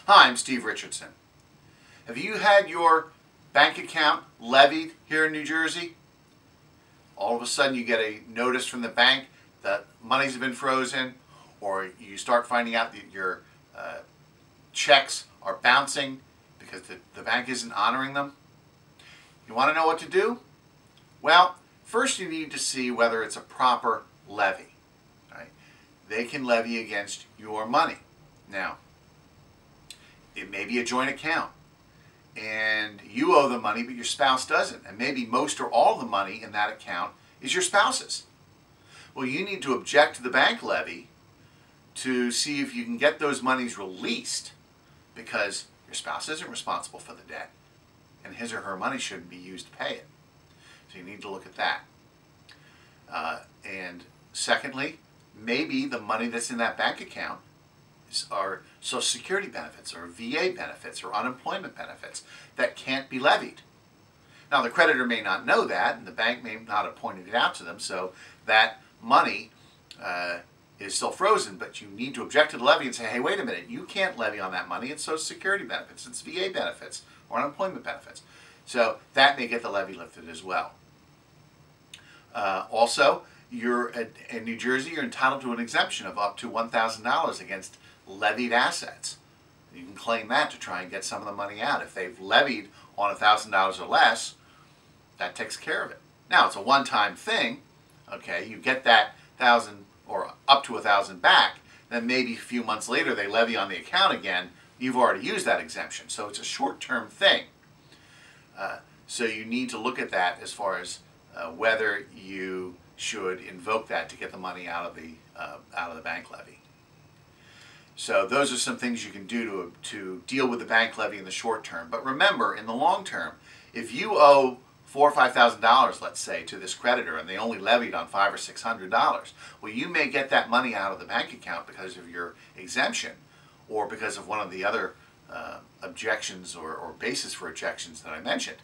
Hi, I'm Steve Richardson. Have you had your bank account levied here in New Jersey? All of a sudden you get a notice from the bank that money's been frozen, or you start finding out that your checks are bouncing because the bank isn't honoring them. You want to know what to do? Well, first you need to see whether it's a proper levy. Right? They can levy against your money. Now, it may be a joint account, and you owe the money, but your spouse doesn't. And maybe most or all of the money in that account is your spouse's. Well, you need to object to the bank levy to see if you can get those monies released, because your spouse isn't responsible for the debt, and his or her money shouldn't be used to pay it. So you need to look at that. And secondly, maybe the money that's in that bank account are Social Security benefits or VA benefits or unemployment benefits that can't be levied. Now, the creditor may not know that, and the bank may not have pointed it out to them, so that money is still frozen, but you need to object to the levy and say, hey, wait a minute, you can't levy on that money. It's Social Security benefits, it's VA benefits, or unemployment benefits. So that may get the levy lifted as well. Also, in New Jersey, you're entitled to an exemption of up to $1,000 against levied assets. You can claim that to try and get some of the money out. If they've levied on $1,000 or less, that takes care of it. Now, it's a one-time thing. Okay, you get that 1,000 or up to 1,000 back, then maybe a few months later they levy on the account again. You've already used that exemption, so it's a short-term thing. So you need to look at that as far as whether you should invoke that to get the money out of the bank levy. So those are some things you can do to deal with the bank levy in the short term. But remember, in the long term, if you owe $4,000 or $5,000, let's say, to this creditor, and they only levied on $500 or $600, well, you may get that money out of the bank account because of your exemption, or because of one of the other objections or basis for objections that I mentioned.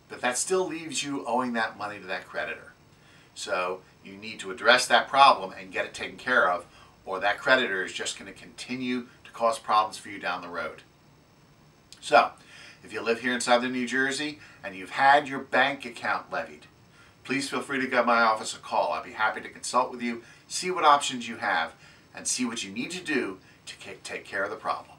But that still leaves you owing that money to that creditor. So you need to address that problem and get it taken care of, or that creditor is just going to continue to cause problems for you down the road. So, if you live here in southern New Jersey and you've had your bank account levied, please feel free to give my office a call. I'll be happy to consult with you, see what options you have, and see what you need to do to take care of the problem.